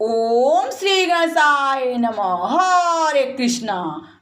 ओम श्री गणेशाय नमः। हरे कृष्णा।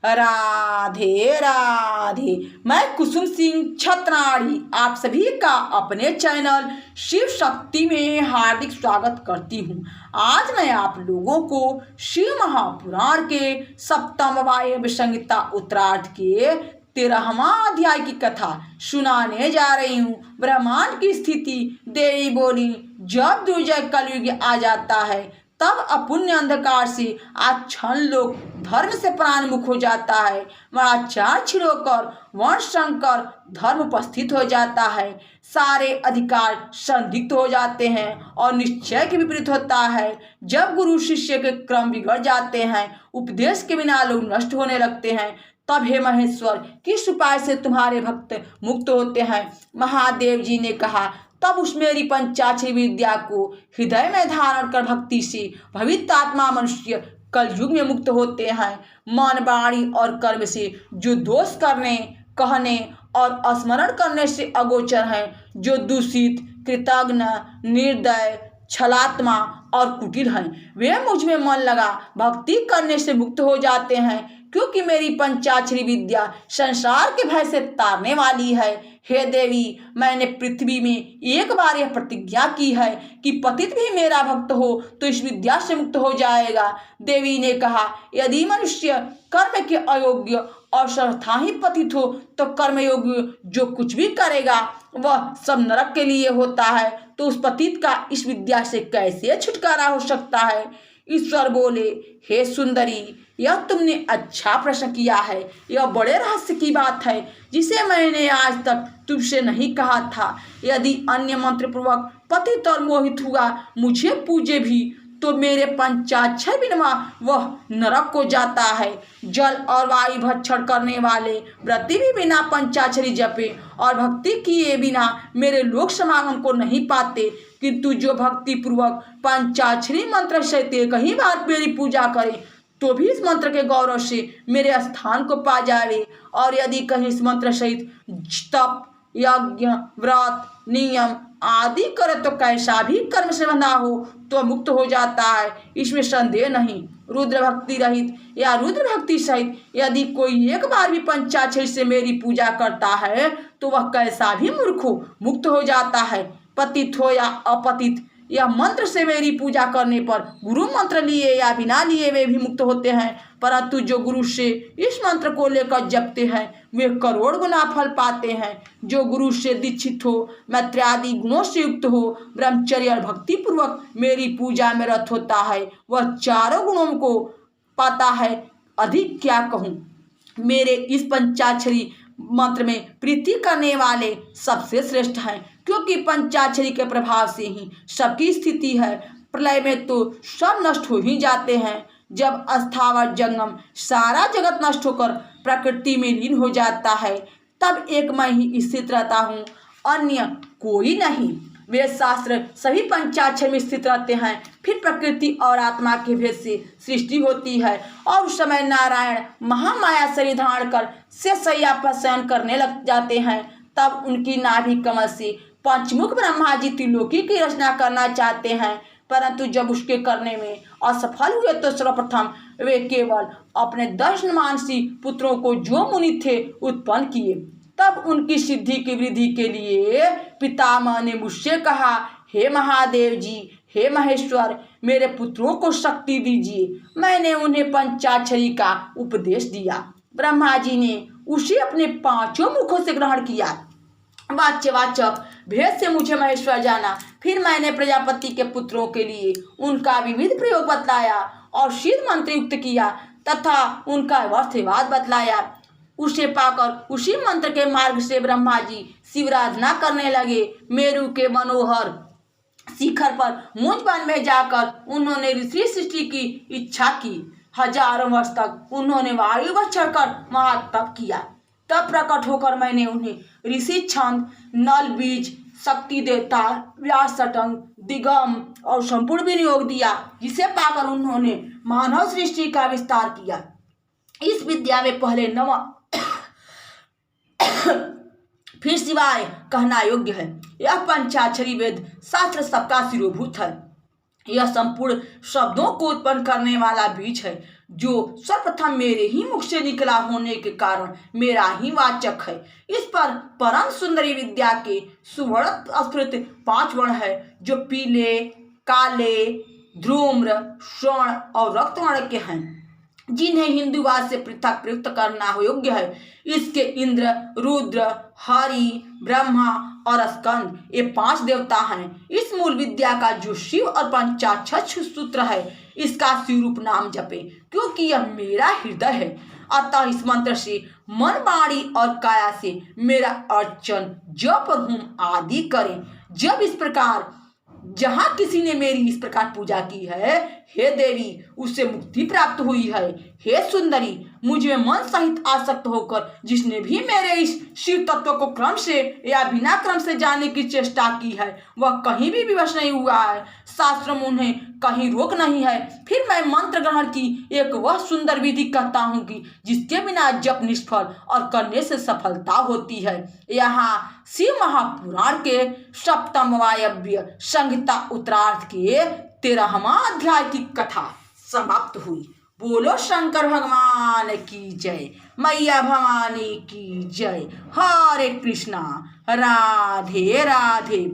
राधे राधे। मैं कुसुम सिंह छतनाड़ी आप सभी का अपने चैनल शिव शक्ति में हार्दिक स्वागत करती हूँ। आज मैं आप लोगों को शिव महापुराण के सप्तम वायव्य संहिता उत्तरार्ध के 13वां अध्याय की कथा सुनाने जा रही हूँ। ब्रह्मांड की स्थिति। देवी बोली, जब दुर्जय कलयुग आ जाता है तब अपुण्य अंधकार से आच्छन्न लोग धर्म से प्राणमुख हो जाता है। वनाचार छिड़ोकर वर्ण संकर धर्म उपस्थित हो जाता है। सारे अधिकार संदिग्ध हो जाते हैं और निश्चय के विपरीत होता है। जब गुरु शिष्य के क्रम बिगड़ जाते हैं, उपदेश के बिना लोग नष्ट होने लगते हैं, तब हे महेश्वर किस उपाय से तुम्हारे भक्त मुक्त होते हैं? महादेव जी ने कहा, तब उस मेरी पंचाक्षरी विद्या को हृदय में धारण कर भक्ति से भवित आत्मा मनुष्य कलयुग में मुक्त होते हैं। मन, वाणी और कर्म से जो दोष करने, कहने और स्मरण करने से अगोचर हैं, जो दूषित, कृतघ्न, निर्दय, छलात्मा और कुटिल हैं, वे मुझ में मन लगा भक्ति करने से मुक्त हो जाते हैं, क्योंकि मेरी पंचाक्षरी विद्या संसार के भय से तारने वाली है। हे देवी, मैंने पृथ्वी में एक बार यह प्रतिज्ञा की है कि पतित भी मेरा भक्त हो तो इस विद्या से मुक्त हो जाएगा। देवी ने कहा, यदि मनुष्य कर्म के अयोग्य और सर्वथा ही पतित हो तो कर्मयोग्य जो कुछ भी करेगा वह सब नरक के लिए होता है, तो उस पतित का इस विद्या से कैसे छुटकारा हो सकता है? ईश्वर बोले, हे सुंदरी, यह तुमने अच्छा प्रश्न किया है। यह बड़े रहस्य की बात है जिसे मैंने आज तक तुमसे नहीं कहा था। यदि अन्य मंत्र पूर्वक पतित और मोहित हुआ मुझे पूजे भी तो मेरे पंचाक्षर बिना वह नरक को जाता है। जल और वायु भक्षण करने वाले व्रती भी बिना पंचाक्षरी जपे और भक्ति किए बिना मेरे लोक समागम को नहीं पाते, किंतु जो भक्ति पूर्वक पंचाक्षरी मंत्र से कहीं बार मेरी पूजा करे तो भी इस मंत्र के गौरव से मेरे स्थान को पा जावे। और यदि कहीं इस मंत्र सहित तप, यज्ञ, व्रत, नियम आदि करे तो कैसा भी कर्म से बंधा हो तो मुक्त हो जाता है, इसमें संदेह नहीं। रुद्र भक्ति रहित या रुद्र भक्ति सहित यदि कोई एक बार भी पंचाक्षरी से मेरी पूजा करता है तो वह कैसा भी मूर्ख हो मुक्त हो जाता है। पतित हो या अपतित, यह मंत्र से मेरी पूजा करने पर गुरु मंत्र लिए या बिना लिए वे भी मुक्त होते हैं, परंतु जो गुरु से इस मंत्र को लेकर जपते हैं वे करोड़ गुना फल पाते हैं। जो गुरु से दीक्षित हो, मैत्र्यादि गुणों से युक्त हो, ब्रह्मचर्य और भक्ति पूर्वक मेरी पूजा में रत होता है, वह चारों गुणों को पाता है। अधिक क्या कहूँ, मेरे इस पंचाक्षरी मंत्र में प्रीति करने वाले सबसे श्रेष्ठ हैं, क्योंकि पंचाक्षरी के प्रभाव से ही सबकी स्थिति है। प्रलय में तो सब नष्ट हो ही जाते हैं। जब अस्थावर जंगम सारा जगत नष्ट होकर प्रकृति में लीन हो जाता है तब एक मैं ही स्थित रहता हूँ, अन्य कोई नहीं। वेद शास्त्र सभी पंचाक्षर में स्थित रहते हैं। फिर प्रकृति और आत्मा के भेद से सृष्टि होती है और उस समय नारायण महामाया शरीर धारण कर शैया पर शयन करने लग जाते हैं। तब उनकी नाभि कमल से पंचमुख ब्रह्मा जी त्रिलोकी की रचना करना चाहते हैं, परंतु जब उसके करने में असफल हुए तो सर्वप्रथम वे केवल अपने 10 मानसी पुत्रों को जो मुनि थे उत्पन्न किए। तब उनकी सिद्धि की वृद्धि के लिए पितामह ने मुझसे कहा, हे महादेव जी, हे महेश्वर, मेरे पुत्रों को शक्ति दीजिए। मैंने उन्हें पंचाक्षरी का उपदेश दिया। ब्रह्मा जी ने उसे अपने 5 मुखों से ग्रहण किया। वाच्यवाचक भेद से मुझे महेश्वर जाना। फिर मैंने प्रजापति के पुत्रों के लिए उनका विविध प्रयोग बतलाया और सिद्ध मंत्र युक्त किया तथा उनका अर्थवाद बतलाया। उसे पाकर उसी मंत्र के मार्ग से ब्रह्मा जी शिवराधना करने लगे। मेरु के मनोहर शिखर पर मुंजवन में जाकर उन्होंने ऋषि सृष्टि की इच्छा की। हजारों वर्ष तक उन्होंने वायु भक्षण कर महातप किया। तब प्रकट होकर मैंने उन्हें ऋषि छंद, नल बीज, शक्ति देवता, व्यास सटंग, दिगम और संपूर्ण विनियोग दिया, जिसे पाकर उन्होंने मानव सृष्टि का विस्तार किया। इस विद्या में पहले 9 फिर सिवाय कहना योग्य है। यह पंचाक्षरी वेद शास्त्र सबका शिरोभूत है। यह संपूर्ण शब्दों को उत्पन्न करने वाला बीज है, जो सर्वप्रथम मेरे ही मुख से निकला होने के कारण मेरा ही वाचक है। इस पर परम सुंदरी विद्या के सुवर्ण स्फुरित 5 वर्ण है, जो पीले, काले, धूम्र, स्वर्ण और रक्त वर्ण के हैं, जिन्हें हिंदुवाद से पृथक प्रयुक्त करना योग्य है। इसके इंद्र, रुद्र, हरि, ब्रह्मा और स्कंद ये 5 देवता हैं। इस मूल विद्या का जो शिव और पंचाक्षर सूत्र है, इसका शिवरूप नाम जपे, क्योंकि यह मेरा हृदय है। अतः इस मंत्र से मन, वाणी और काया से मेरा अर्चन, जप और होम आदि करें। जब इस प्रकार जहाँ किसी ने मेरी इस प्रकार पूजा की है, हे देवी, उससे मुक्ति प्राप्त हुई है। हे सुंदरी, मुझे मन सहित आसक्त होकर जिसने भी मेरे इस शिव तत्व को क्रम से या बिना क्रम से जानने की चेष्टा की है, वह कहीं भी विवश नहीं हुआ है। शास्त्र में उन्हें कहीं रोक नहीं है। फिर मैं मंत्र ग्रहण की एक वह सुंदर विधि कहता हूँ कि जिसके बिना जप निष्फल और करने से सफलता होती है। यहाँ शिव महापुराण के 7वें वायव्य संहिता उत्तरार्ध के 13वां अध्याय की कथा समाप्त हुई। बोलो शंकर भगवान की जय, मैया भवानी की जय। हरे कृष्णा, राधे राधे।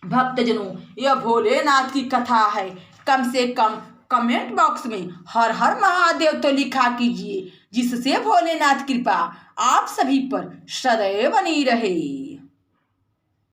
भक्तजनों, यह भोलेनाथ की कथा है। कम से कम कमेंट बॉक्स में हर हर महादेव तो लिखा कीजिए, जिससे भोलेनाथ कृपा आप सभी पर सदैव बनी रहे।